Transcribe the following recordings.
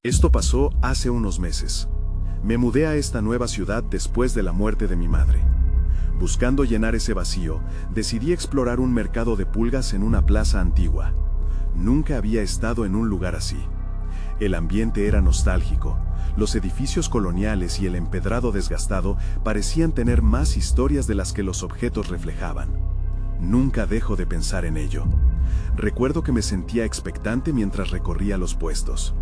Esto pasó hace unos meses. Me mudé a esta nueva ciudad después de la muerte de mi madre. Buscando llenar ese vacío, decidí explorar un mercado de pulgas en una plaza antigua. Nunca había estado en un lugar así. El ambiente era nostálgico. Los edificios coloniales y el empedrado desgastado parecían tener más historias de las que los objetos reflejaban. Nunca dejo de pensar en ello. Recuerdo que me sentía expectante mientras recorría los puestos.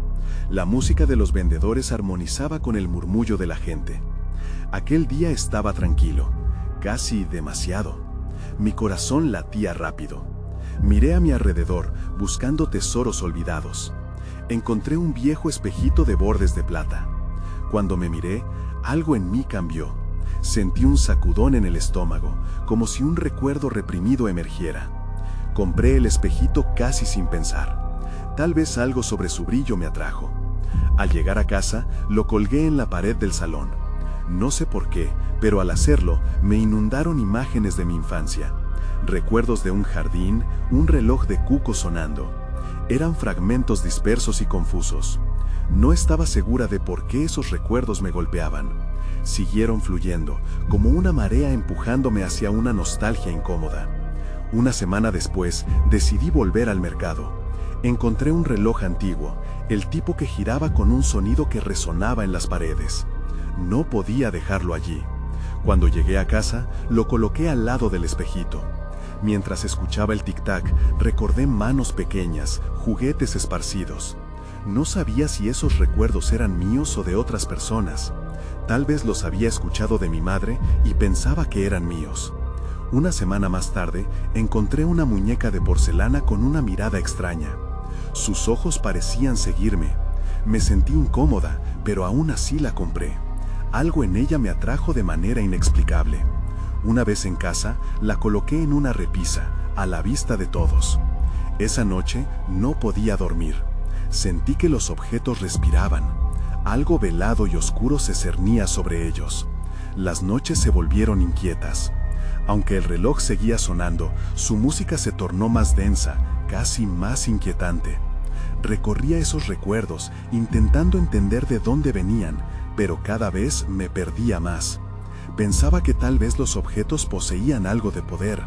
La música de los vendedores armonizaba con el murmullo de la gente. Aquel día estaba tranquilo, casi demasiado. Mi corazón latía rápido. Miré a mi alrededor, buscando tesoros olvidados. Encontré un viejo espejito de bordes de plata. Cuando me miré, algo en mí cambió. Sentí un sacudón en el estómago, como si un recuerdo reprimido emergiera. Compré el espejito casi sin pensar. Tal vez algo sobre su brillo me atrajo. Al llegar a casa, lo colgué en la pared del salón. No sé por qué, pero al hacerlo, me inundaron imágenes de mi infancia. Recuerdos de un jardín, un reloj de cuco sonando. Eran fragmentos dispersos y confusos. No estaba segura de por qué esos recuerdos me golpeaban. Siguieron fluyendo, como una marea empujándome hacia una nostalgia incómoda. Una semana después, decidí volver al mercado. Encontré un reloj antiguo, el tipo que giraba con un sonido que resonaba en las paredes. No podía dejarlo allí. Cuando llegué a casa, lo coloqué al lado del espejito. Mientras escuchaba el tic-tac, recordé manos pequeñas, juguetes esparcidos. No sabía si esos recuerdos eran míos o de otras personas. Tal vez los había escuchado de mi madre y pensaba que eran míos. Una semana más tarde, encontré una muñeca de porcelana con una mirada extraña. Sus ojos parecían seguirme. Me sentí incómoda, pero aún así la compré. Algo en ella me atrajo de manera inexplicable. Una vez en casa, la coloqué en una repisa, a la vista de todos. Esa noche no podía dormir. Sentí que los objetos respiraban. Algo velado y oscuro se cernía sobre ellos. Las noches se volvieron inquietas. Aunque el reloj seguía sonando, su música se tornó más densa, casi más inquietante. Recorría esos recuerdos, intentando entender de dónde venían, pero cada vez me perdía más. Pensaba que tal vez los objetos poseían algo de poder.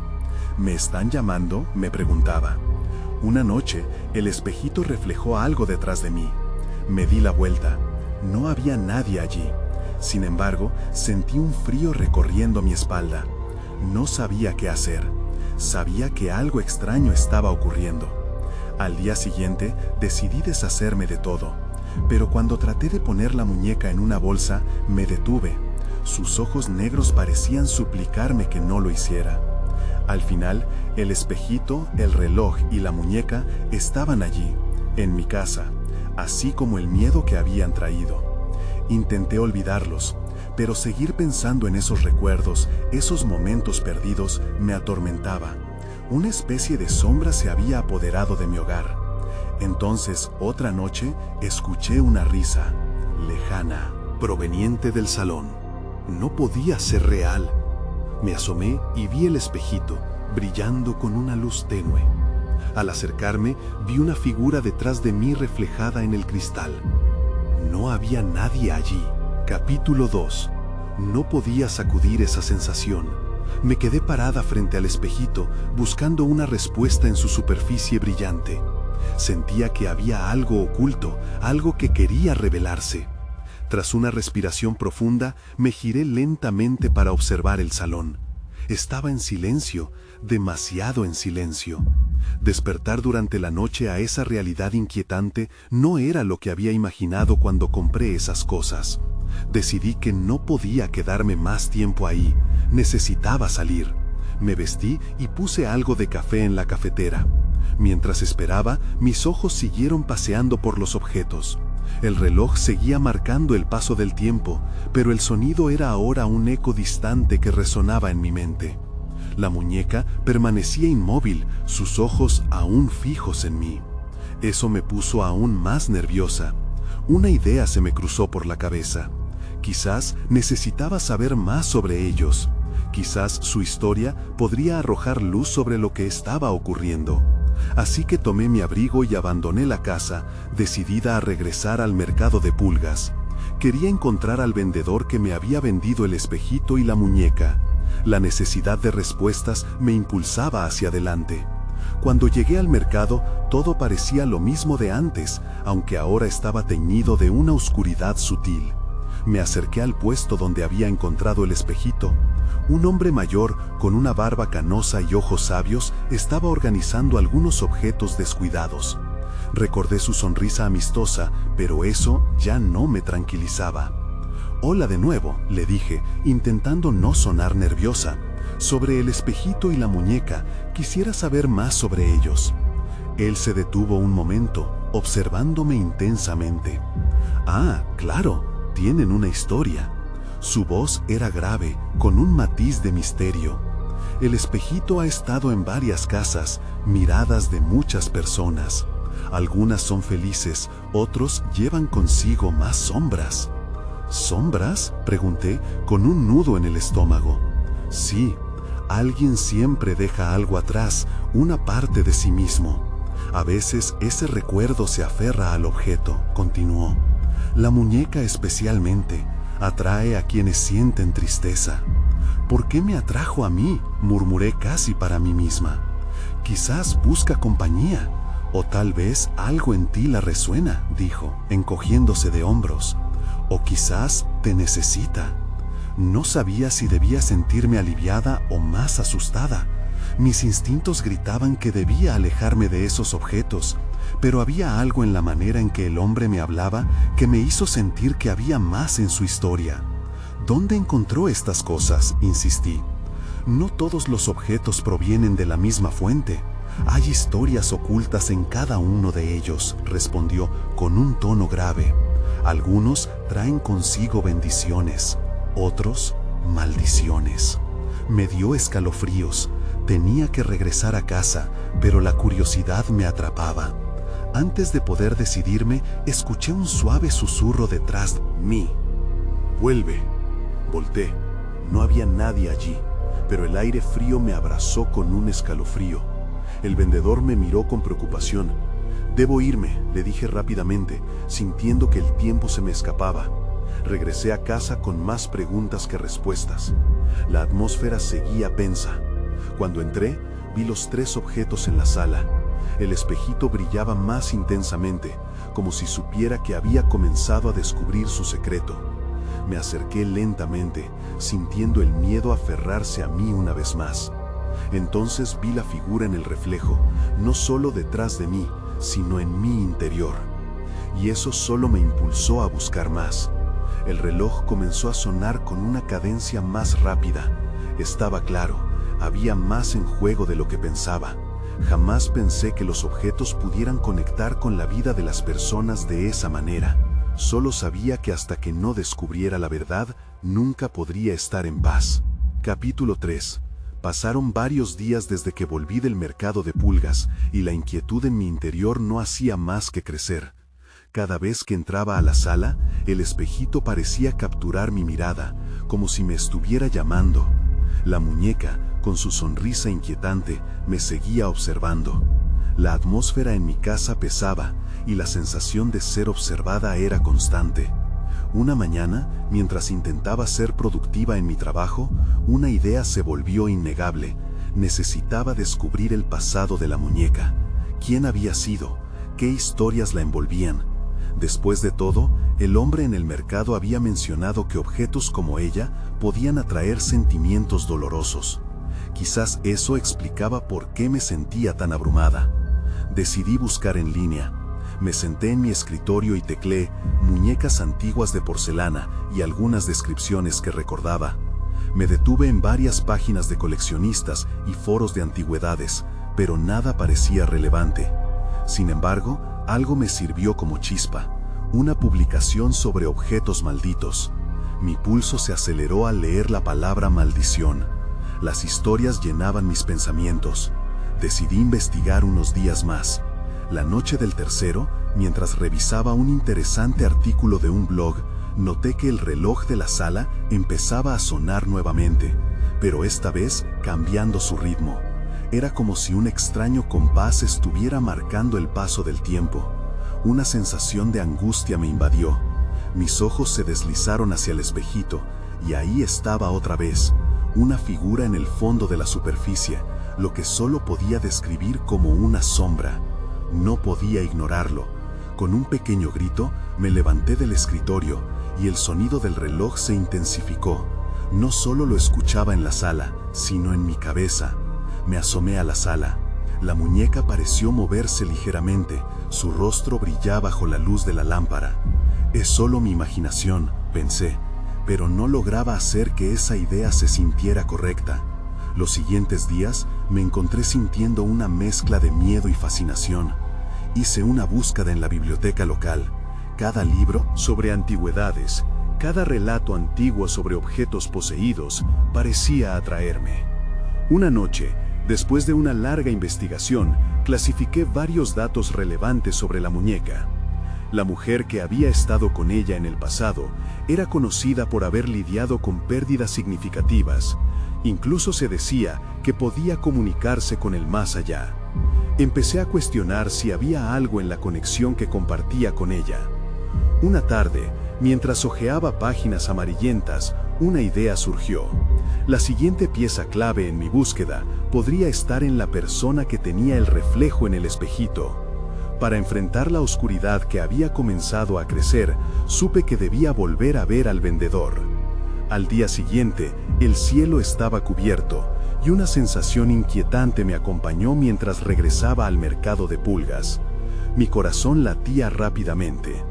¿Me están llamando?, me preguntaba. Una noche, el espejito reflejó algo detrás de mí. Me di la vuelta. No había nadie allí. Sin embargo, sentí un frío recorriendo mi espalda. No sabía qué hacer. Sabía que algo extraño estaba ocurriendo. Al día siguiente, decidí deshacerme de todo. Pero cuando traté de poner la muñeca en una bolsa, me detuve. Sus ojos negros parecían suplicarme que no lo hiciera. Al final, el espejito, el reloj y la muñeca estaban allí, en mi casa, así como el miedo que habían traído. Intenté olvidarlos, pero seguir pensando en esos recuerdos, esos momentos perdidos, me atormentaba. Una especie de sombra se había apoderado de mi hogar. Entonces, otra noche, escuché una risa, lejana, proveniente del salón. No podía ser real. Me asomé y vi el espejito, brillando con una luz tenue. Al acercarme, vi una figura detrás de mí reflejada en el cristal. No había nadie allí. Capítulo 2. No podía sacudir esa sensación. Me quedé parada frente al espejito, buscando una respuesta en su superficie brillante. Sentía que había algo oculto, algo que quería revelarse. Tras una respiración profunda, me giré lentamente para observar el salón. Estaba en silencio, demasiado en silencio. Despertar durante la noche a esa realidad inquietante no era lo que había imaginado cuando compré esas cosas. Decidí que no podía quedarme más tiempo ahí. Necesitaba salir. Me vestí y puse algo de café en la cafetera. Mientras esperaba, mis ojos siguieron paseando por los objetos. El reloj seguía marcando el paso del tiempo, pero el sonido era ahora un eco distante que resonaba en mi mente. La muñeca permanecía inmóvil, sus ojos aún fijos en mí. Eso me puso aún más nerviosa. Una idea se me cruzó por la cabeza. Quizás necesitaba saber más sobre ellos. Quizás su historia podría arrojar luz sobre lo que estaba ocurriendo. Así que tomé mi abrigo y abandoné la casa, decidida a regresar al mercado de pulgas. Quería encontrar al vendedor que me había vendido el espejito y la muñeca. La necesidad de respuestas me impulsaba hacia adelante. Cuando llegué al mercado, todo parecía lo mismo de antes, aunque ahora estaba teñido de una oscuridad sutil. Me acerqué al puesto donde había encontrado el espejito. Un hombre mayor, con una barba canosa y ojos sabios, estaba organizando algunos objetos descuidados. Recordé su sonrisa amistosa, pero eso ya no me tranquilizaba. «Hola de nuevo», le dije, intentando no sonar nerviosa. «Sobre el espejito y la muñeca, quisiera saber más sobre ellos». Él se detuvo un momento, observándome intensamente. «Ah, claro, tienen una historia». Su voz era grave, con un matiz de misterio. «El espejito ha estado en varias casas, miradas de muchas personas. Algunas son felices, otros llevan consigo más sombras». «¿Sombras?», pregunté, con un nudo en el estómago. «Sí, alguien siempre deja algo atrás, una parte de sí mismo. A veces ese recuerdo se aferra al objeto», continuó. «La muñeca especialmente atrae a quienes sienten tristeza». «¿Por qué me atrajo a mí?», murmuré casi para mí misma. «Quizás busca compañía, o tal vez algo en ti la resuena», dijo, encogiéndose de hombros. «O quizás te necesita». No sabía si debía sentirme aliviada o más asustada. Mis instintos gritaban que debía alejarme de esos objetos, pero había algo en la manera en que el hombre me hablaba que me hizo sentir que había más en su historia. «¿Dónde encontró estas cosas?», insistí. «No todos los objetos provienen de la misma fuente. Hay historias ocultas en cada uno de ellos», respondió con un tono grave. «Algunos traen consigo bendiciones, otros maldiciones». Me dio escalofríos. Tenía que regresar a casa, pero la curiosidad me atrapaba. Antes de poder decidirme, escuché un suave susurro detrás de mí. «Vuelve». Volté. No había nadie allí, pero el aire frío me abrazó con un escalofrío. El vendedor me miró con preocupación. «Debo irme», le dije rápidamente, sintiendo que el tiempo se me escapaba. Regresé a casa con más preguntas que respuestas. La atmósfera seguía tensa. Cuando entré, vi los 3 objetos en la sala. El espejito brillaba más intensamente, como si supiera que había comenzado a descubrir su secreto. Me acerqué lentamente, sintiendo el miedo aferrarse a mí una vez más. Entonces vi la figura en el reflejo, no solo detrás de mí, sino en mi interior. Y eso solo me impulsó a buscar más. El reloj comenzó a sonar con una cadencia más rápida. Estaba claro, había más en juego de lo que pensaba. Jamás pensé que los objetos pudieran conectar con la vida de las personas de esa manera. Solo sabía que hasta que no descubriera la verdad, nunca podría estar en paz. Capítulo 3. Pasaron varios días desde que volví del mercado de pulgas, y la inquietud en mi interior no hacía más que crecer. Cada vez que entraba a la sala, el espejito parecía capturar mi mirada, como si me estuviera llamando. La muñeca, con su sonrisa inquietante, me seguía observando. La atmósfera en mi casa pesaba, y la sensación de ser observada era constante. Una mañana, mientras intentaba ser productiva en mi trabajo, una idea se volvió innegable. Necesitaba descubrir el pasado de la muñeca. ¿Quién había sido? ¿Qué historias la envolvían? Después de todo, el hombre en el mercado había mencionado que objetos como ella podían atraer sentimientos dolorosos. Quizás eso explicaba por qué me sentía tan abrumada. Decidí buscar en línea. Me senté en mi escritorio y tecleé muñecas antiguas de porcelana y algunas descripciones que recordaba. Me detuve en varias páginas de coleccionistas y foros de antigüedades, pero nada parecía relevante. Sin embargo, algo me sirvió como chispa, una publicación sobre objetos malditos. Mi pulso se aceleró al leer la palabra maldición. Las historias llenaban mis pensamientos. Decidí investigar unos días más. La noche del tercero, mientras revisaba un interesante artículo de un blog, noté que el reloj de la sala empezaba a sonar nuevamente, pero esta vez cambiando su ritmo. Era como si un extraño compás estuviera marcando el paso del tiempo. Una sensación de angustia me invadió. Mis ojos se deslizaron hacia el espejito, y ahí estaba otra vez, una figura en el fondo de la superficie, lo que solo podía describir como una sombra. No podía ignorarlo. Con un pequeño grito, me levanté del escritorio, y el sonido del reloj se intensificó. No solo lo escuchaba en la sala, sino en mi cabeza. Me asomé a la sala. La muñeca pareció moverse ligeramente, su rostro brillaba bajo la luz de la lámpara. Es solo mi imaginación, pensé, pero no lograba hacer que esa idea se sintiera correcta. Los siguientes días me encontré sintiendo una mezcla de miedo y fascinación. Hice una búsqueda en la biblioteca local. Cada libro sobre antigüedades, cada relato antiguo sobre objetos poseídos, parecía atraerme. Una noche, después de una larga investigación, clasifiqué varios datos relevantes sobre la muñeca. La mujer que había estado con ella en el pasado era conocida por haber lidiado con pérdidas significativas. Incluso se decía que podía comunicarse con el más allá. Empecé a cuestionar si había algo en la conexión que compartía con ella. Una tarde, mientras hojeaba páginas amarillentas, una idea surgió. La siguiente pieza clave en mi búsqueda podría estar en la persona que tenía el reflejo en el espejito. Para enfrentar la oscuridad que había comenzado a crecer, supe que debía volver a ver al vendedor. Al día siguiente, el cielo estaba cubierto, y una sensación inquietante me acompañó mientras regresaba al mercado de pulgas. Mi corazón latía rápidamente.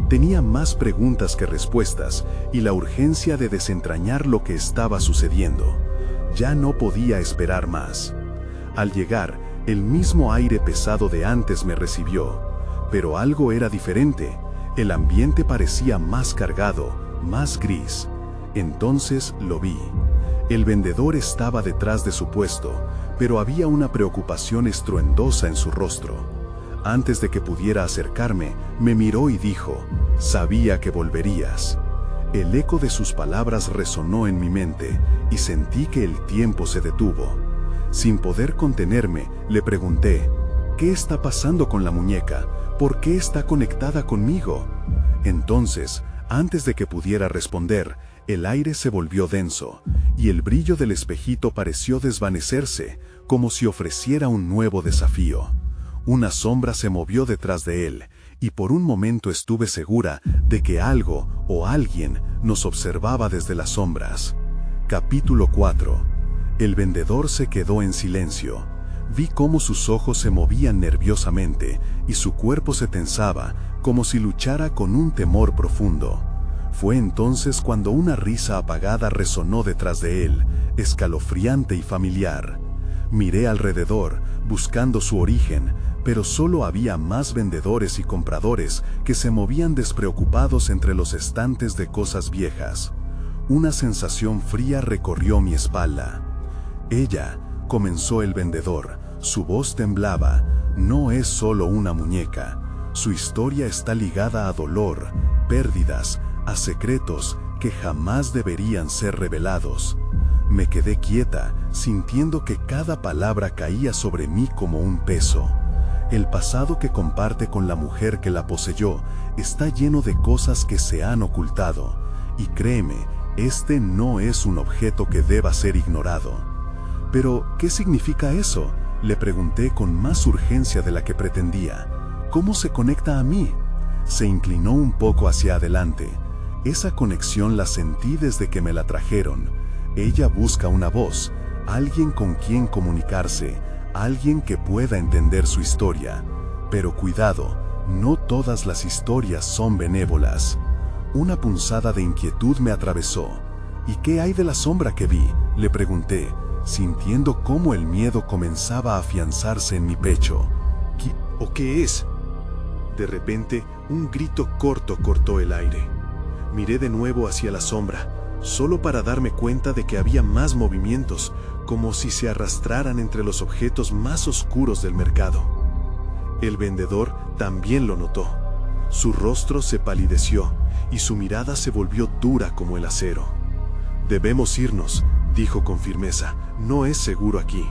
Tenía más preguntas que respuestas, y la urgencia de desentrañar lo que estaba sucediendo. Ya no podía esperar más. Al llegar, el mismo aire pesado de antes me recibió, pero algo era diferente. El ambiente parecía más cargado, más gris. Entonces lo vi. El vendedor estaba detrás de su puesto, pero había una preocupación estruendosa en su rostro. Antes de que pudiera acercarme, me miró y dijo: «Sabía que volverías». El eco de sus palabras resonó en mi mente, y sentí que el tiempo se detuvo. Sin poder contenerme, le pregunté: «¿Qué está pasando con la muñeca? ¿Por qué está conectada conmigo?». Entonces, antes de que pudiera responder, el aire se volvió denso, y el brillo del espejito pareció desvanecerse, como si ofreciera un nuevo desafío. Una sombra se movió detrás de él, y por un momento estuve segura de que algo o alguien nos observaba desde las sombras. Capítulo 4. El vendedor se quedó en silencio. Vi cómo sus ojos se movían nerviosamente, y su cuerpo se tensaba, como si luchara con un temor profundo. Fue entonces cuando una risa apagada resonó detrás de él, escalofriante y familiar. Miré alrededor, buscando su origen, pero solo había más vendedores y compradores que se movían despreocupados entre los estantes de cosas viejas. Una sensación fría recorrió mi espalda. «Ella», comenzó el vendedor, su voz temblaba, «no es solo una muñeca. Su historia está ligada a dolor, pérdidas, a secretos que jamás deberían ser revelados». Me quedé quieta, sintiendo que cada palabra caía sobre mí como un peso. El pasado que comparte con la mujer que la poseyó está lleno de cosas que se han ocultado, y créeme, este no es un objeto que deba ser ignorado. «¿Pero qué significa eso?», le pregunté con más urgencia de la que pretendía. «¿Cómo se conecta a mí?». Se inclinó un poco hacia adelante. Esa conexión la sentí desde que me la trajeron. Ella busca una voz, alguien con quien comunicarse, alguien que pueda entender su historia. Pero cuidado, no todas las historias son benévolas. Una punzada de inquietud me atravesó. «¿Y qué hay de la sombra que vi?», le pregunté, sintiendo cómo el miedo comenzaba a afianzarse en mi pecho. ¿Qué es? De repente, un grito corto cortó el aire. Miré de nuevo hacia la sombra, solo para darme cuenta de que había más movimientos, como si se arrastraran entre los objetos más oscuros del mercado. El vendedor también lo notó. Su rostro se palideció, y su mirada se volvió dura como el acero. «Debemos irnos», dijo con firmeza, «no es seguro aquí».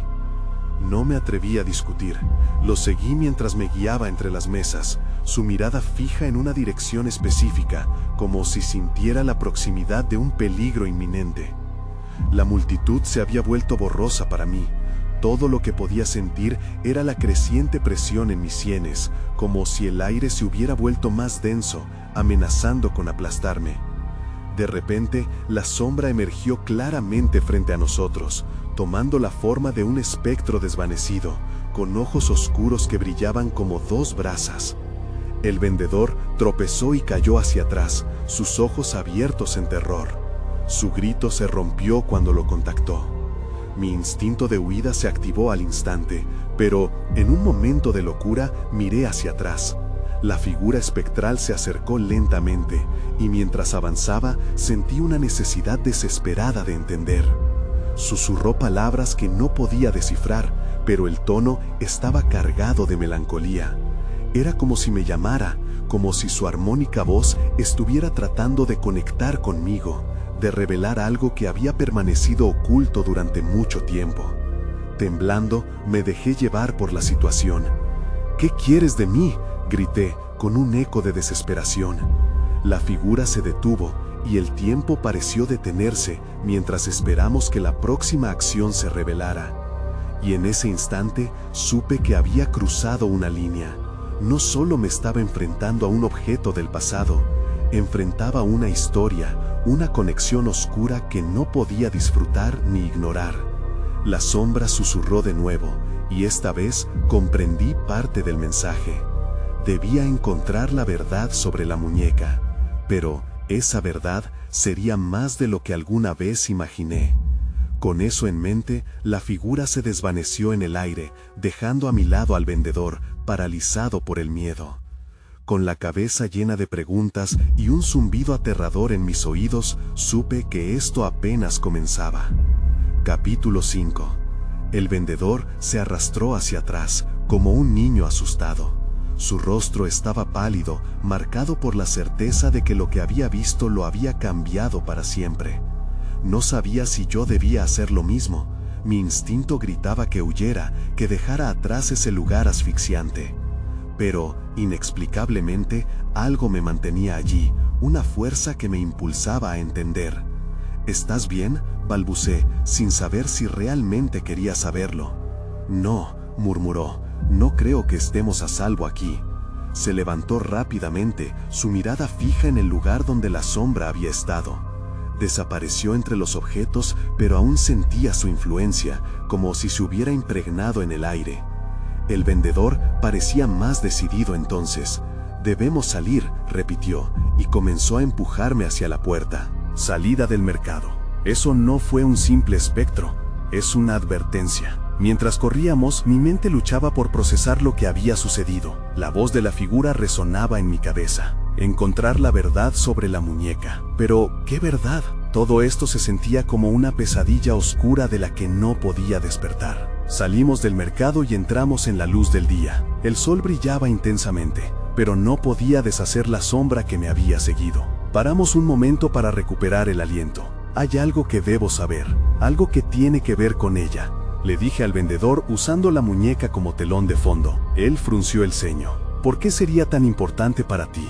No me atreví a discutir. Lo seguí mientras me guiaba entre las mesas, su mirada fija en una dirección específica, como si sintiera la proximidad de un peligro inminente. La multitud se había vuelto borrosa para mí. Todo lo que podía sentir era la creciente presión en mis sienes, como si el aire se hubiera vuelto más denso, amenazando con aplastarme. De repente, la sombra emergió claramente frente a nosotros, tomando la forma de un espectro desvanecido, con ojos oscuros que brillaban como dos brasas. El vendedor tropezó y cayó hacia atrás, sus ojos abiertos en terror. Su grito se rompió cuando lo contactó. Mi instinto de huida se activó al instante, pero en un momento de locura miré hacia atrás. La figura espectral se acercó lentamente, y mientras avanzaba sentí una necesidad desesperada de entender. Susurró palabras que no podía descifrar, pero el tono estaba cargado de melancolía. Era como si me llamara, como si su armónica voz estuviera tratando de conectar conmigo, de revelar algo que había permanecido oculto durante mucho tiempo. Temblando, me dejé llevar por la situación. «¿Qué quieres de mí?», grité, con un eco de desesperación. La figura se detuvo, y el tiempo pareció detenerse mientras esperamos que la próxima acción se revelara. Y en ese instante supe que había cruzado una línea. No solo me estaba enfrentando a un objeto del pasado, enfrentaba una historia, una conexión oscura que no podía disfrutar ni ignorar. La sombra susurró de nuevo, y esta vez comprendí parte del mensaje. Debía encontrar la verdad sobre la muñeca, pero esa verdad sería más de lo que alguna vez imaginé. Con eso en mente, la figura se desvaneció en el aire, dejando a mi lado al vendedor, paralizado por el miedo. Con la cabeza llena de preguntas y un zumbido aterrador en mis oídos, supe que esto apenas comenzaba. Capítulo 5. El vendedor se arrastró hacia atrás, como un niño asustado. Su rostro estaba pálido, marcado por la certeza de que lo que había visto lo había cambiado para siempre. No sabía si yo debía hacer lo mismo. Mi instinto gritaba que huyera, que dejara atrás ese lugar asfixiante. Pero, inexplicablemente, algo me mantenía allí, una fuerza que me impulsaba a entender. «¿Estás bien?», balbucé, sin saber si realmente quería saberlo. «No», murmuró, «no creo que estemos a salvo aquí». Se levantó rápidamente, su mirada fija en el lugar donde la sombra había estado. Desapareció entre los objetos, pero aún sentía su influencia, como si se hubiera impregnado en el aire. El vendedor parecía más decidido entonces. «Debemos salir», repitió, y comenzó a empujarme hacia la puerta. Salida del mercado. Eso no fue un simple espectro, es una advertencia. Mientras corríamos, mi mente luchaba por procesar lo que había sucedido. La voz de la figura resonaba en mi cabeza. Encontrar la verdad sobre la muñeca. Pero, ¿qué verdad? Todo esto se sentía como una pesadilla oscura de la que no podía despertar. Salimos del mercado y entramos en la luz del día. El sol brillaba intensamente, pero no podía deshacer la sombra que me había seguido. Paramos un momento para recuperar el aliento. «Hay algo que debo saber, algo que tiene que ver con ella», le dije al vendedor usando la muñeca como telón de fondo. Él frunció el ceño. «¿Por qué sería tan importante para ti?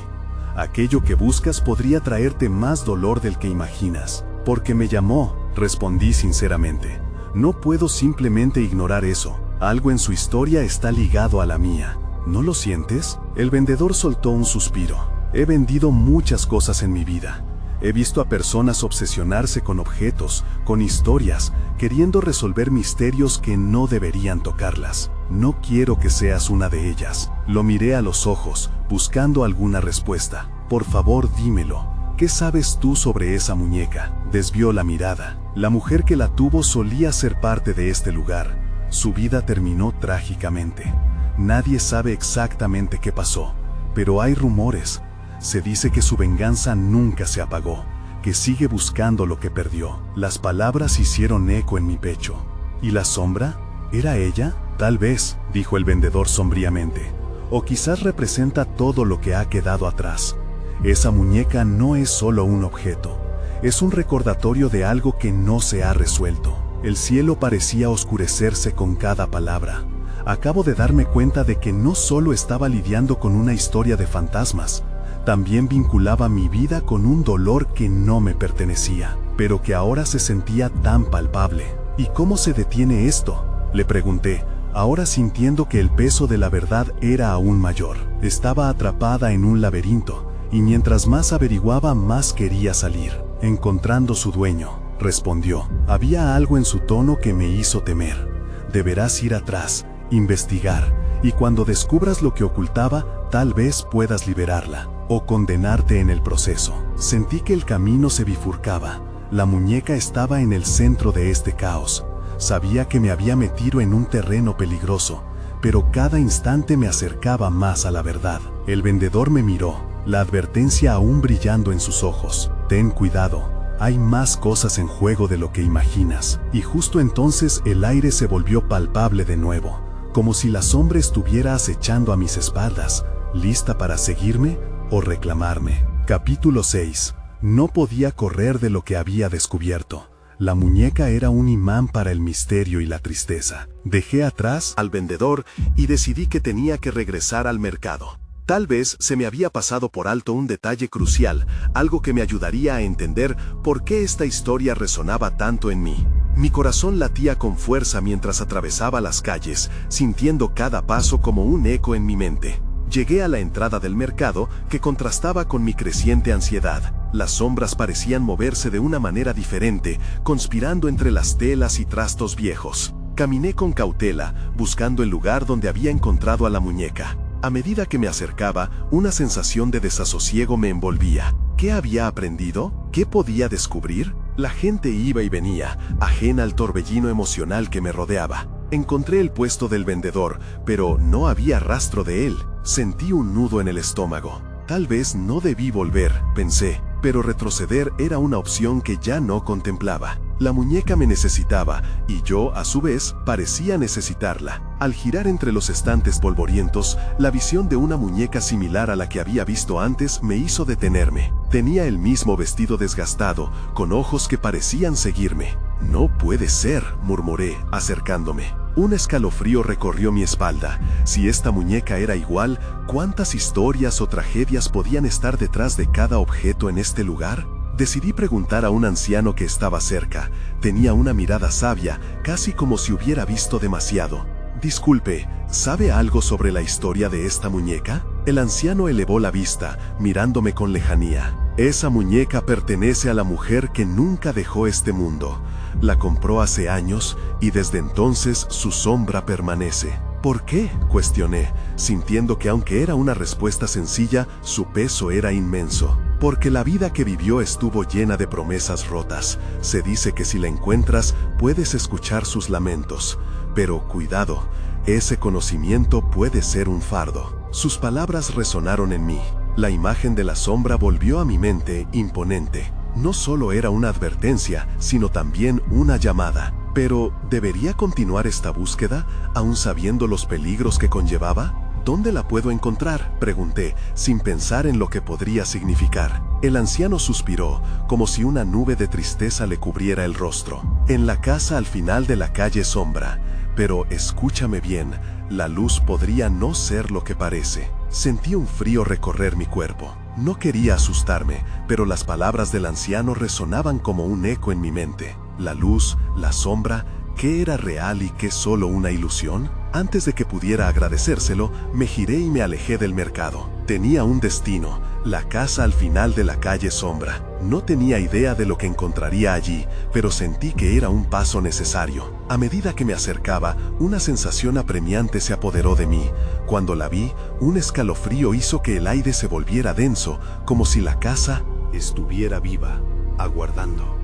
Aquello que buscas podría traerte más dolor del que imaginas». «Porque me llamó», respondí sinceramente. «No puedo simplemente ignorar eso. Algo en su historia está ligado a la mía». «¿No lo sientes?». El vendedor soltó un suspiro. «He vendido muchas cosas en mi vida. He visto a personas obsesionarse con objetos, con historias, queriendo resolver misterios que no deberían tocarlas. No quiero que seas una de ellas». Lo miré a los ojos, buscando alguna respuesta. «Por favor, dímelo. ¿Qué sabes tú sobre esa muñeca?». Desvió la mirada. «La mujer que la tuvo solía ser parte de este lugar. Su vida terminó trágicamente. Nadie sabe exactamente qué pasó, pero hay rumores. Se dice que su venganza nunca se apagó, que sigue buscando lo que perdió». Las palabras hicieron eco en mi pecho. «¿Y la sombra? ¿Era ella?». «Tal vez», dijo el vendedor sombríamente. «O quizás representa todo lo que ha quedado atrás. Esa muñeca no es solo un objeto, es un recordatorio de algo que no se ha resuelto». El cielo parecía oscurecerse con cada palabra. Acabo de darme cuenta de que no solo estaba lidiando con una historia de fantasmas, también vinculaba mi vida con un dolor que no me pertenecía, pero que ahora se sentía tan palpable. ¿Y cómo se detiene esto?, le pregunté, ahora sintiendo que el peso de la verdad era aún mayor. Estaba atrapada en un laberinto, y mientras más averiguaba, más quería salir. Encontrando su dueño, respondió. Había algo en su tono que me hizo temer. Deberás ir atrás, investigar, y cuando descubras lo que ocultaba, tal vez puedas liberarla, o condenarte en el proceso. Sentí que el camino se bifurcaba. La muñeca estaba en el centro de este caos. Sabía que me había metido en un terreno peligroso, pero cada instante me acercaba más a la verdad. El vendedor me miró, la advertencia aún brillando en sus ojos. Ten cuidado, hay más cosas en juego de lo que imaginas. Y justo entonces el aire se volvió palpable de nuevo, como si la sombra estuviera acechando a mis espaldas, lista para seguirme o reclamarme. Capítulo 6. No podía correr de lo que había descubierto. La muñeca era un imán para el misterio y la tristeza. Dejé atrás al vendedor y decidí que tenía que regresar al mercado. Tal vez se me había pasado por alto un detalle crucial, algo que me ayudaría a entender por qué esta historia resonaba tanto en mí. Mi corazón latía con fuerza mientras atravesaba las calles, sintiendo cada paso como un eco en mi mente. Llegué a la entrada del mercado, que contrastaba con mi creciente ansiedad. Las sombras parecían moverse de una manera diferente, conspirando entre las telas y trastos viejos. Caminé con cautela, buscando el lugar donde había encontrado a la muñeca. A medida que me acercaba, una sensación de desasosiego me envolvía. ¿Qué había aprendido? ¿Qué podía descubrir? La gente iba y venía, ajena al torbellino emocional que me rodeaba. Encontré el puesto del vendedor, pero no había rastro de él. Sentí un nudo en el estómago. Tal vez no debí volver, pensé, pero retroceder era una opción que ya no contemplaba. La muñeca me necesitaba, y yo, a su vez, parecía necesitarla. Al girar entre los estantes polvorientos, la visión de una muñeca similar a la que había visto antes me hizo detenerme. Tenía el mismo vestido desgastado, con ojos que parecían seguirme. «No puede ser», murmuré, acercándome. Un escalofrío recorrió mi espalda. Si esta muñeca era igual, ¿cuántas historias o tragedias podían estar detrás de cada objeto en este lugar? Decidí preguntar a un anciano que estaba cerca. Tenía una mirada sabia, casi como si hubiera visto demasiado. «Disculpe, ¿sabe algo sobre la historia de esta muñeca?» El anciano elevó la vista, mirándome con lejanía. «Esa muñeca pertenece a la mujer que nunca dejó este mundo. La compró hace años y desde entonces su sombra permanece». «¿Por qué?», cuestioné, sintiendo que aunque era una respuesta sencilla, su peso era inmenso. «Porque la vida que vivió estuvo llena de promesas rotas. Se dice que si la encuentras, puedes escuchar sus lamentos. Pero cuidado, ese conocimiento puede ser un fardo». Sus palabras resonaron en mí. La imagen de la sombra volvió a mi mente, imponente. No solo era una advertencia, sino también una llamada. Pero, ¿debería continuar esta búsqueda, aún sabiendo los peligros que conllevaba? «¿Dónde la puedo encontrar?», pregunté, sin pensar en lo que podría significar. El anciano suspiró, como si una nube de tristeza le cubriera el rostro. «En la casa al final de la calle Sombra. Pero escúchame bien, la luz podría no ser lo que parece». Sentí un frío recorrer mi cuerpo. No quería asustarme, pero las palabras del anciano resonaban como un eco en mi mente. La luz, la sombra, ¿qué era real y qué solo una ilusión? Antes de que pudiera agradecérselo, me giré y me alejé del mercado. Tenía un destino, la casa al final de la calle Sombra. No tenía idea de lo que encontraría allí, pero sentí que era un paso necesario. A medida que me acercaba, una sensación apremiante se apoderó de mí. Cuando la vi, un escalofrío hizo que el aire se volviera denso, como si la casa estuviera viva, aguardando.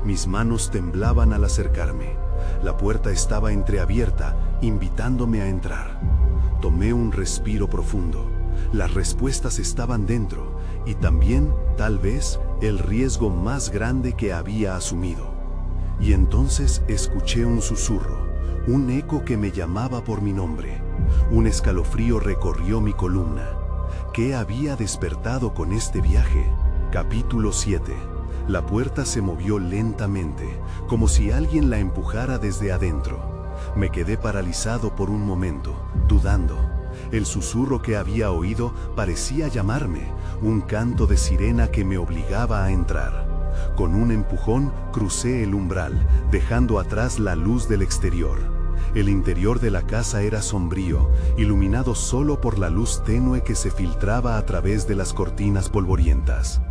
Mis manos temblaban al acercarme. La puerta estaba entreabierta, invitándome a entrar. Tomé un respiro profundo. Las respuestas estaban dentro, y también, tal vez, el riesgo más grande que había asumido. Y entonces escuché un susurro, un eco que me llamaba por mi nombre. Un escalofrío recorrió mi columna. ¿Qué había despertado con este viaje? Capítulo 7. La puerta se movió lentamente, como si alguien la empujara desde adentro. Me quedé paralizado por un momento, dudando. El susurro que había oído parecía llamarme, un canto de sirena que me obligaba a entrar. Con un empujón crucé el umbral, dejando atrás la luz del exterior. El interior de la casa era sombrío, iluminado solo por la luz tenue que se filtraba a través de las cortinas polvorientas.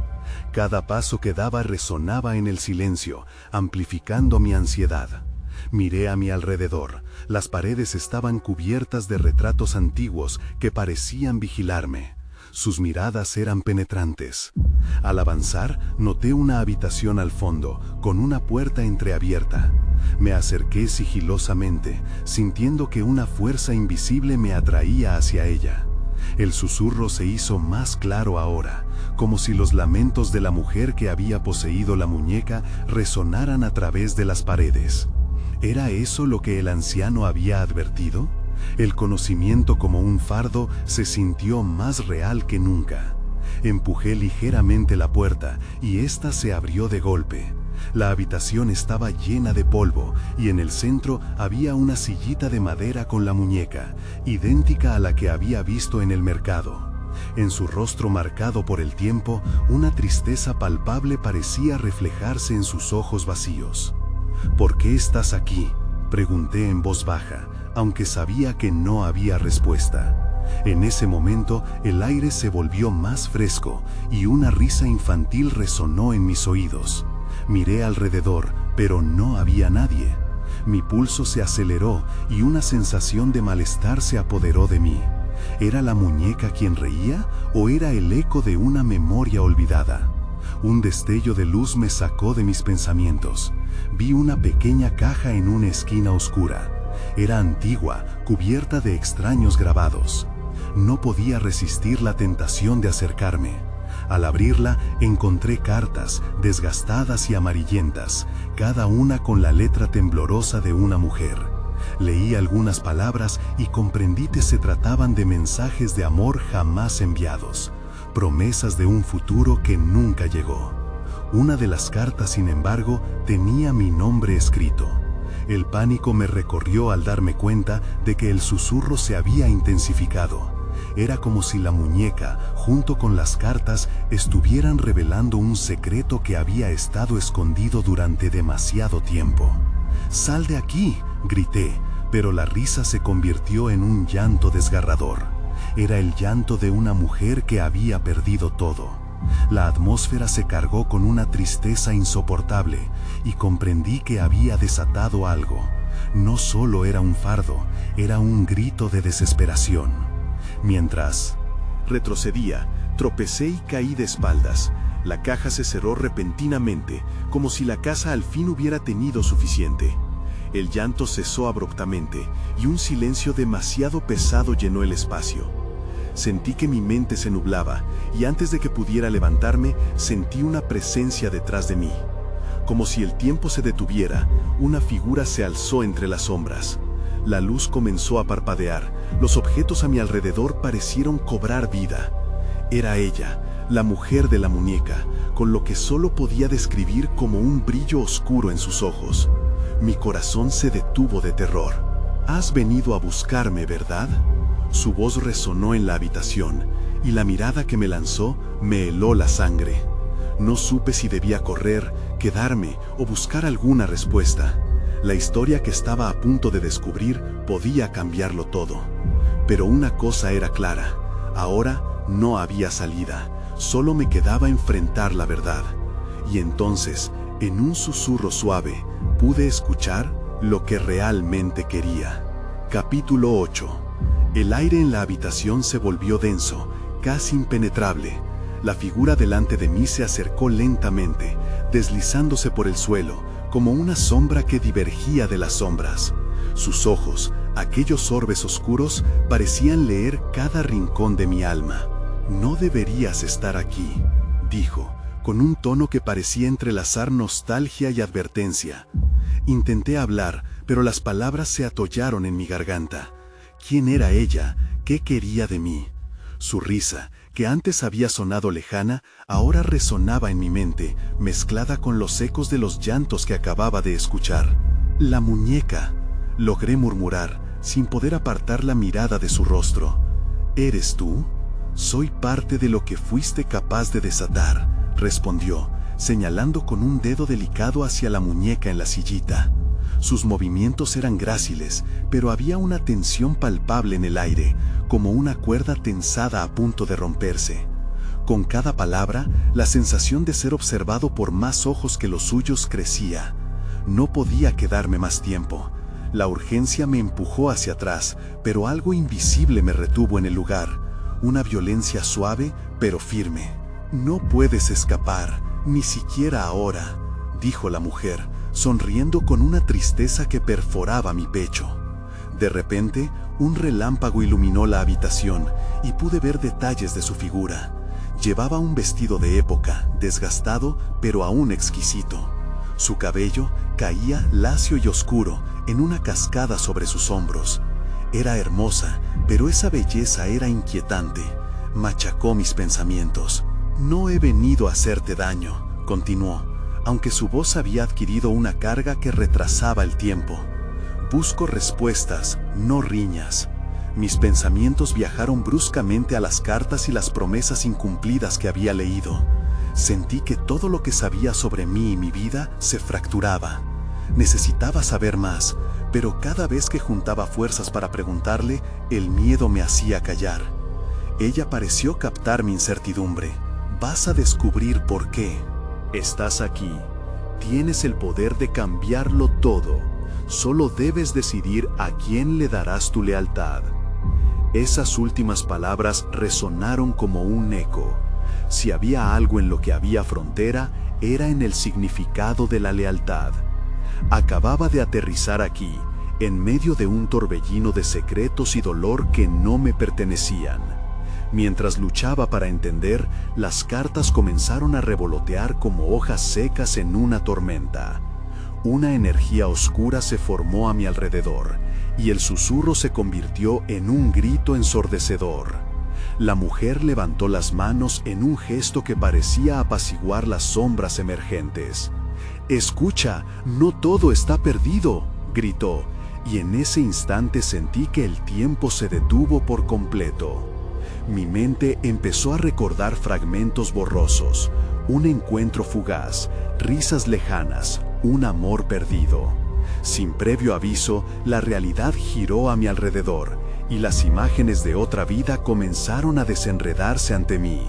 Cada paso que daba resonaba en el silencio, amplificando mi ansiedad. Miré a mi alrededor. Las paredes estaban cubiertas de retratos antiguos que parecían vigilarme. Sus miradas eran penetrantes. Al avanzar, noté una habitación al fondo, con una puerta entreabierta. Me acerqué sigilosamente, sintiendo que una fuerza invisible me atraía hacia ella. El susurro se hizo más claro ahora, como si los lamentos de la mujer que había poseído la muñeca resonaran a través de las paredes. ¿Era eso lo que el anciano había advertido? El conocimiento como un fardo se sintió más real que nunca. Empujé ligeramente la puerta y ésta se abrió de golpe. La habitación estaba llena de polvo y en el centro había una sillita de madera con la muñeca, idéntica a la que había visto en el mercado. En su rostro marcado por el tiempo, una tristeza palpable parecía reflejarse en sus ojos vacíos. ¿Por qué estás aquí?, pregunté en voz baja, aunque sabía que no había respuesta. En ese momento, el aire se volvió más fresco y una risa infantil resonó en mis oídos. Miré alrededor, pero no había nadie. Mi pulso se aceleró y una sensación de malestar se apoderó de mí. ¿Era la muñeca quien reía o era el eco de una memoria olvidada? Un destello de luz me sacó de mis pensamientos. Vi una pequeña caja en una esquina oscura. Era antigua, cubierta de extraños grabados. No podía resistir la tentación de acercarme. Al abrirla, encontré cartas, desgastadas y amarillentas, cada una con la letra temblorosa de una mujer. Leí algunas palabras y comprendí que se trataban de mensajes de amor jamás enviados, promesas de un futuro que nunca llegó. Una de las cartas, sin embargo, tenía mi nombre escrito. El pánico me recorrió al darme cuenta de que el susurro se había intensificado. Era como si la muñeca, junto con las cartas, estuvieran revelando un secreto que había estado escondido durante demasiado tiempo. «¡Sal de aquí!», grité, pero la risa se convirtió en un llanto desgarrador. Era el llanto de una mujer que había perdido todo. La atmósfera se cargó con una tristeza insoportable y comprendí que había desatado algo. No solo era un fardo, era un grito de desesperación. Mientras retrocedía, tropecé y caí de espaldas. La caja se cerró repentinamente, como si la casa al fin hubiera tenido suficiente. El llanto cesó abruptamente y un silencio demasiado pesado llenó el espacio. Sentí que mi mente se nublaba y antes de que pudiera levantarme, sentí una presencia detrás de mí. Como si el tiempo se detuviera, una figura se alzó entre las sombras. La luz comenzó a parpadear, los objetos a mi alrededor parecieron cobrar vida. Era ella, la mujer de la muñeca, con lo que solo podía describir como un brillo oscuro en sus ojos. Mi corazón se detuvo de terror. «Has venido a buscarme, ¿verdad?». Su voz resonó en la habitación, y la mirada que me lanzó me heló la sangre. No supe si debía correr, quedarme o buscar alguna respuesta. La historia que estaba a punto de descubrir podía cambiarlo todo. Pero una cosa era clara, ahora no había salida, solo me quedaba enfrentar la verdad. Y entonces, en un susurro suave, pude escuchar lo que realmente quería. Capítulo 8. El aire en la habitación se volvió denso, casi impenetrable. La figura delante de mí se acercó lentamente, deslizándose por el suelo, como una sombra que divergía de las sombras. Sus ojos, aquellos orbes oscuros, parecían leer cada rincón de mi alma. «No deberías estar aquí», dijo, con un tono que parecía entrelazar nostalgia y advertencia. Intenté hablar, pero las palabras se atollaron en mi garganta. ¿Quién era ella? ¿Qué quería de mí? Su risa, que antes había sonado lejana, ahora resonaba en mi mente, mezclada con los ecos de los llantos que acababa de escuchar. La muñeca, logré murmurar, sin poder apartar la mirada de su rostro. ¿Eres tú? Soy parte de lo que fuiste capaz de desatar, respondió, señalando con un dedo delicado hacia la muñeca en la sillita. Sus movimientos eran gráciles, pero había una tensión palpable en el aire, como una cuerda tensada a punto de romperse. Con cada palabra, la sensación de ser observado por más ojos que los suyos crecía. No podía quedarme más tiempo. La urgencia me empujó hacia atrás, pero algo invisible me retuvo en el lugar. Una violencia suave, pero firme. «No puedes escapar, ni siquiera ahora», dijo la mujer, sonriendo con una tristeza que perforaba mi pecho. De repente, un relámpago iluminó la habitación y pude ver detalles de su figura. Llevaba un vestido de época, desgastado, pero aún exquisito. Su cabello caía lacio y oscuro en una cascada sobre sus hombros. Era hermosa, pero esa belleza era inquietante. Machacó mis pensamientos. «No he venido a hacerte daño», continuó, aunque su voz había adquirido una carga que retrasaba el tiempo. «Busco respuestas, no riñas». Mis pensamientos viajaron bruscamente a las cartas y las promesas incumplidas que había leído. Sentí que todo lo que sabía sobre mí y mi vida se fracturaba. Necesitaba saber más, pero cada vez que juntaba fuerzas para preguntarle, el miedo me hacía callar. Ella pareció captar mi incertidumbre. «Vas a descubrir por qué. Estás aquí. Tienes el poder de cambiarlo todo. Solo debes decidir a quién le darás tu lealtad». Esas últimas palabras resonaron como un eco. Si había algo en lo que había frontera, era en el significado de la lealtad. Acababa de aterrizar aquí, en medio de un torbellino de secretos y dolor que no me pertenecían. Mientras luchaba para entender, las cartas comenzaron a revolotear como hojas secas en una tormenta. Una energía oscura se formó a mi alrededor, y el susurro se convirtió en un grito ensordecedor. La mujer levantó las manos en un gesto que parecía apaciguar las sombras emergentes. «Escucha, no todo está perdido», gritó, y en ese instante sentí que el tiempo se detuvo por completo. Mi mente empezó a recordar fragmentos borrosos, un encuentro fugaz, risas lejanas, un amor perdido. Sin previo aviso, la realidad giró a mi alrededor, y las imágenes de otra vida comenzaron a desenredarse ante mí.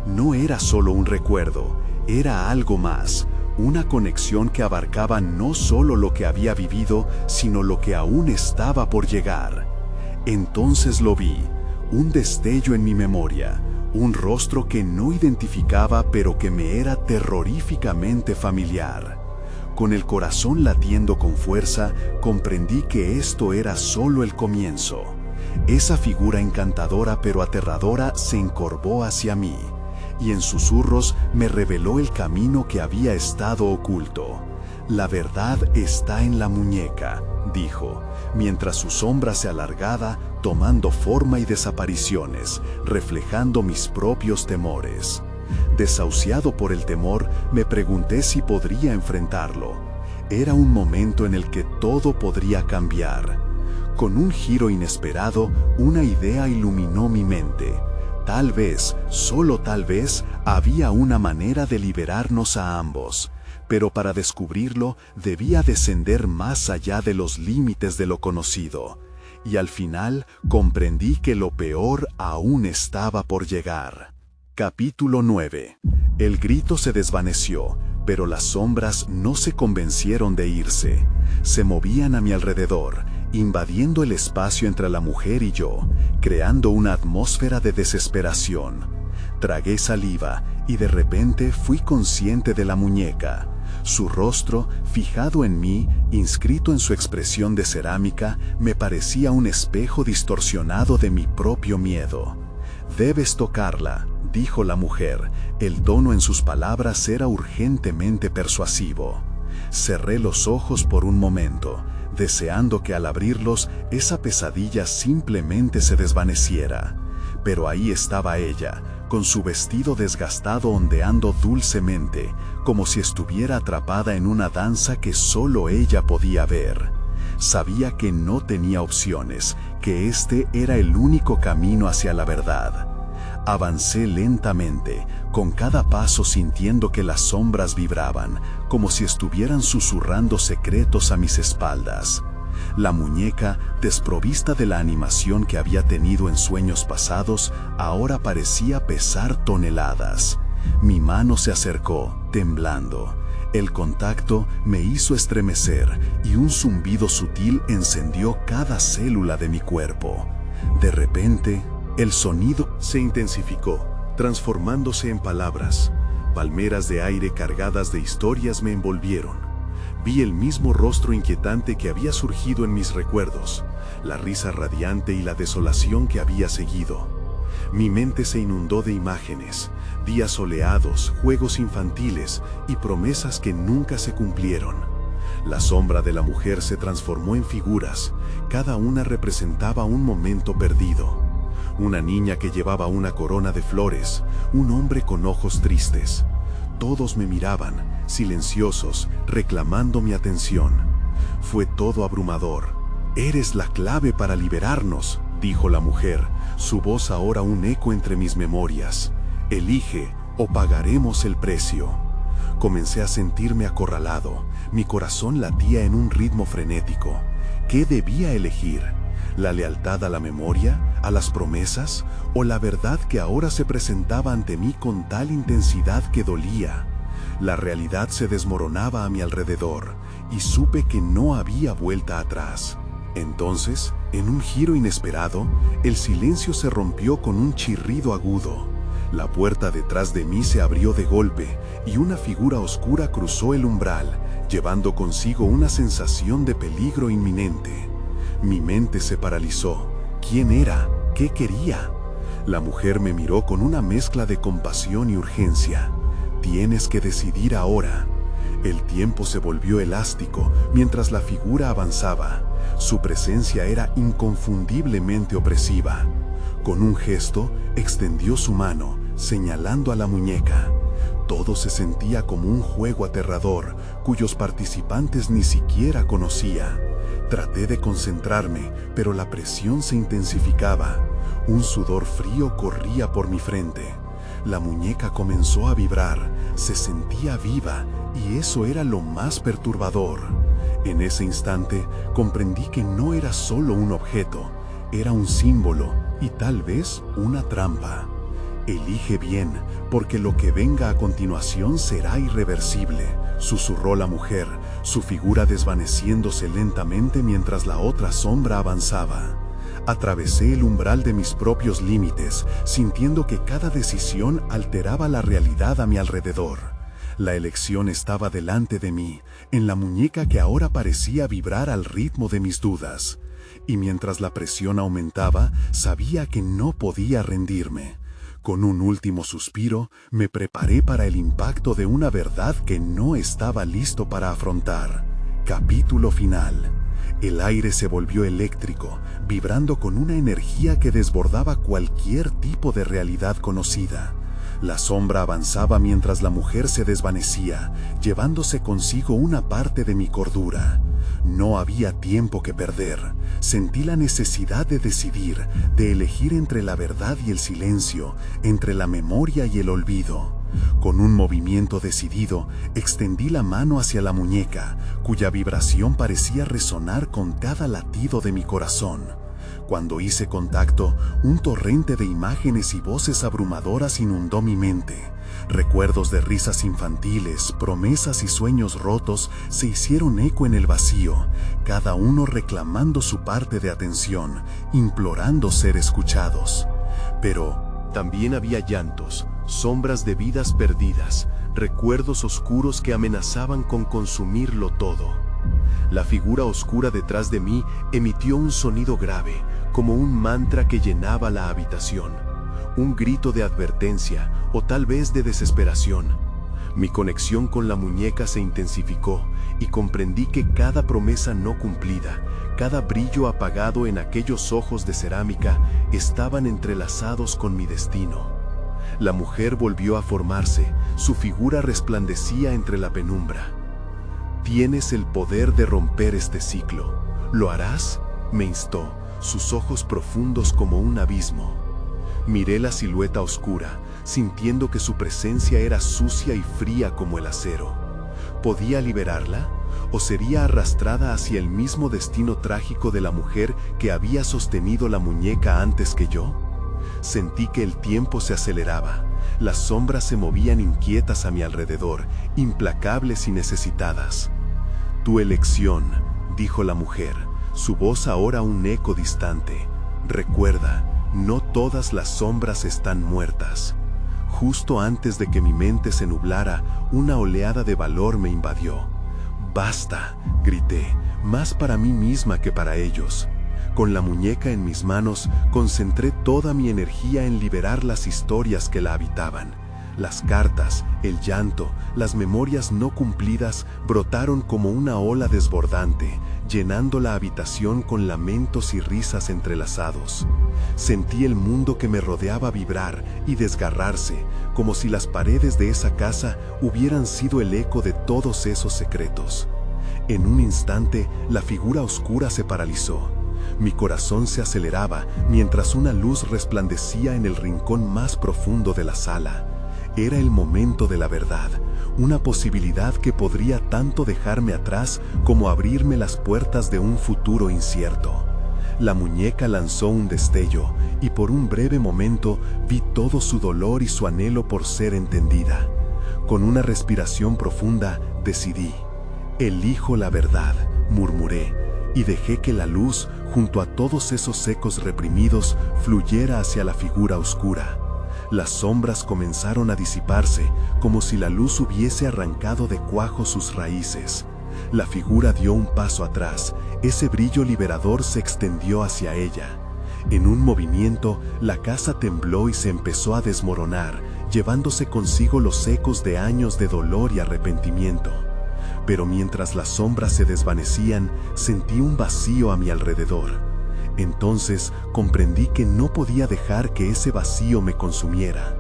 No era solo un recuerdo, era algo más, una conexión que abarcaba no solo lo que había vivido, sino lo que aún estaba por llegar. Entonces lo vi, un destello en mi memoria, un rostro que no identificaba pero que me era terroríficamente familiar. Con el corazón latiendo con fuerza, comprendí que esto era solo el comienzo. Esa figura encantadora pero aterradora se encorvó hacia mí, y en susurros me reveló el camino que había estado oculto. «La verdad está en la muñeca», dijo, mientras su sombra se alargaba, tomando forma y desapariciones, reflejando mis propios temores. Desahuciado por el temor, me pregunté si podría enfrentarlo. Era un momento en el que todo podría cambiar. Con un giro inesperado, una idea iluminó mi mente. Tal vez, solo tal vez, había una manera de liberarnos a ambos. Pero para descubrirlo, debía descender más allá de los límites de lo conocido. Y al final, comprendí que lo peor aún estaba por llegar. Capítulo 9. El grito se desvaneció, pero las sombras no se convencieron de irse. Se movían a mi alrededor, invadiendo el espacio entre la mujer y yo, creando una atmósfera de desesperación. Tragué saliva y de repente fui consciente de la muñeca. Su rostro, fijado en mí, inscrito en su expresión de cerámica, me parecía un espejo distorsionado de mi propio miedo. «Debes tocarla», dijo la mujer. El tono en sus palabras era urgentemente persuasivo. Cerré los ojos por un momento, deseando que al abrirlos esa pesadilla simplemente se desvaneciera. Pero ahí estaba ella, con su vestido desgastado ondeando dulcemente, como si estuviera atrapada en una danza que solo ella podía ver. Sabía que no tenía opciones, que este era el único camino hacia la verdad. Avancé lentamente, con cada paso sintiendo que las sombras vibraban, como si estuvieran susurrando secretos a mis espaldas. La muñeca, desprovista de la animación que había tenido en sueños pasados, ahora parecía pesar toneladas. Mi mano se acercó, temblando. El contacto me hizo estremecer y un zumbido sutil encendió cada célula de mi cuerpo. De repente, el sonido se intensificó, transformándose en palabras. Palmeras de aire cargadas de historias me envolvieron. Vi el mismo rostro inquietante que había surgido en mis recuerdos, la risa radiante y la desolación que había seguido. Mi mente se inundó de imágenes, días soleados, juegos infantiles y promesas que nunca se cumplieron. La sombra de la mujer se transformó en figuras, cada una representaba un momento perdido. Una niña que llevaba una corona de flores, un hombre con ojos tristes. Todos me miraban, silenciosos, reclamando mi atención. Fue todo abrumador. «Eres la clave para liberarnos», dijo la mujer, su voz ahora un eco entre mis memorias. «Elige o pagaremos el precio». Comencé a sentirme acorralado. Mi corazón latía en un ritmo frenético. ¿Qué debía elegir? ¿La lealtad a la memoria, a las promesas, o la verdad que ahora se presentaba ante mí con tal intensidad que dolía? La realidad se desmoronaba a mi alrededor, y supe que no había vuelta atrás. Entonces, en un giro inesperado, el silencio se rompió con un chirrido agudo. La puerta detrás de mí se abrió de golpe, y una figura oscura cruzó el umbral, llevando consigo una sensación de peligro inminente. Mi mente se paralizó. ¿Quién era? ¿Qué quería? La mujer me miró con una mezcla de compasión y urgencia. «Tienes que decidir ahora». El tiempo se volvió elástico mientras la figura avanzaba. Su presencia era inconfundiblemente opresiva. Con un gesto, extendió su mano, señalando a la muñeca. Todo se sentía como un juego aterrador, cuyos participantes ni siquiera conocía. Traté de concentrarme, pero la presión se intensificaba. Un sudor frío corría por mi frente. La muñeca comenzó a vibrar, se sentía viva, y eso era lo más perturbador. En ese instante, comprendí que no era solo un objeto, era un símbolo y tal vez una trampa. «Elige bien, porque lo que venga a continuación será irreversible», susurró la mujer, su figura desvaneciéndose lentamente mientras la otra sombra avanzaba. Atravesé el umbral de mis propios límites, sintiendo que cada decisión alteraba la realidad a mi alrededor. La elección estaba delante de mí, en la muñeca que ahora parecía vibrar al ritmo de mis dudas. Y mientras la presión aumentaba, sabía que no podía rendirme. Con un último suspiro, me preparé para el impacto de una verdad que no estaba listo para afrontar. Capítulo final. El aire se volvió eléctrico, vibrando con una energía que desbordaba cualquier tipo de realidad conocida. La sombra avanzaba mientras la mujer se desvanecía, llevándose consigo una parte de mi cordura. No había tiempo que perder. Sentí la necesidad de decidir, de elegir entre la verdad y el silencio, entre la memoria y el olvido. Con un movimiento decidido, extendí la mano hacia la muñeca, cuya vibración parecía resonar con cada latido de mi corazón. Cuando hice contacto, un torrente de imágenes y voces abrumadoras inundó mi mente. Recuerdos de risas infantiles, promesas y sueños rotos se hicieron eco en el vacío, cada uno reclamando su parte de atención, implorando ser escuchados. Pero también había llantos, sombras de vidas perdidas, recuerdos oscuros que amenazaban con consumirlo todo. La figura oscura detrás de mí emitió un sonido grave, como un mantra que llenaba la habitación. Un grito de advertencia, o tal vez de desesperación. Mi conexión con la muñeca se intensificó y comprendí que cada promesa no cumplida, cada brillo apagado en aquellos ojos de cerámica, estaban entrelazados con mi destino. La mujer volvió a formarse, su figura resplandecía entre la penumbra. «Tienes el poder de romper este ciclo. ¿Lo harás?», me instó, sus ojos profundos como un abismo. Miré la silueta oscura, sintiendo que su presencia era sucia y fría como el acero. ¿Podía liberarla? ¿O sería arrastrada hacia el mismo destino trágico de la mujer que había sostenido la muñeca antes que yo? Sentí que el tiempo se aceleraba. Las sombras se movían inquietas a mi alrededor, implacables y necesitadas. «Tu elección», dijo la mujer, su voz ahora un eco distante. «Recuerda, no todas las sombras están muertas». Justo antes de que mi mente se nublara, una oleada de valor me invadió. «¡Basta!», grité, más para mí misma que para ellos. Con la muñeca en mis manos, concentré toda mi energía en liberar las historias que la habitaban. Las cartas, el llanto, las memorias no cumplidas brotaron como una ola desbordante, llenando la habitación con lamentos y risas entrelazados. Sentí el mundo que me rodeaba vibrar y desgarrarse, como si las paredes de esa casa hubieran sido el eco de todos esos secretos. En un instante, la figura oscura se paralizó. Mi corazón se aceleraba mientras una luz resplandecía en el rincón más profundo de la sala. Era el momento de la verdad, una posibilidad que podría tanto dejarme atrás como abrirme las puertas de un futuro incierto. La muñeca lanzó un destello, y por un breve momento vi todo su dolor y su anhelo por ser entendida. Con una respiración profunda, decidí: «Elijo la verdad», murmuré, y dejé que la luz, junto a todos esos ecos reprimidos, fluyera hacia la figura oscura. Las sombras comenzaron a disiparse, como si la luz hubiese arrancado de cuajo sus raíces. La figura dio un paso atrás, ese brillo liberador se extendió hacia ella. En un movimiento, la casa tembló y se empezó a desmoronar, llevándose consigo los ecos de años de dolor y arrepentimiento. Pero mientras las sombras se desvanecían, sentí un vacío a mi alrededor. Entonces comprendí que no podía dejar que ese vacío me consumiera.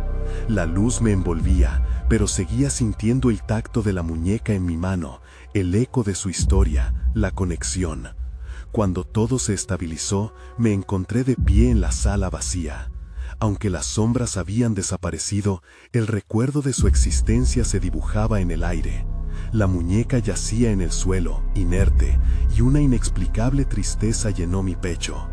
La luz me envolvía, pero seguía sintiendo el tacto de la muñeca en mi mano, el eco de su historia, la conexión. Cuando todo se estabilizó, me encontré de pie en la sala vacía. Aunque las sombras habían desaparecido, el recuerdo de su existencia se dibujaba en el aire. La muñeca yacía en el suelo, inerte, y una inexplicable tristeza llenó mi pecho.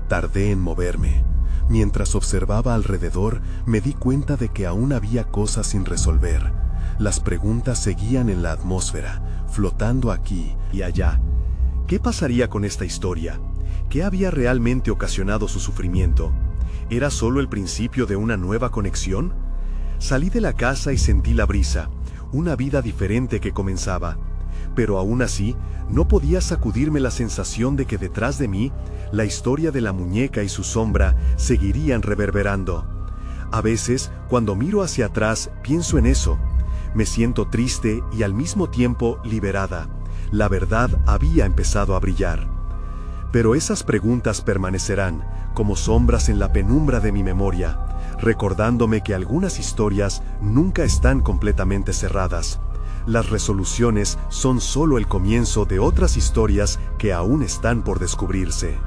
Tardé en moverme. Mientras observaba alrededor, me di cuenta de que aún había cosas sin resolver. Las preguntas seguían en la atmósfera, flotando aquí y allá. ¿Qué pasaría con esta historia? ¿Qué había realmente ocasionado su sufrimiento? ¿Era solo el principio de una nueva conexión? Salí de la casa y sentí la brisa, una vida diferente que comenzaba. Pero aún así, no podía sacudirme la sensación de que detrás de mí, la historia de la muñeca y su sombra seguirían reverberando. A veces, cuando miro hacia atrás, pienso en eso. Me siento triste y al mismo tiempo liberada. La verdad había empezado a brillar. Pero esas preguntas permanecerán, como sombras en la penumbra de mi memoria, recordándome que algunas historias nunca están completamente cerradas. Las resoluciones son solo el comienzo de otras historias que aún están por descubrirse.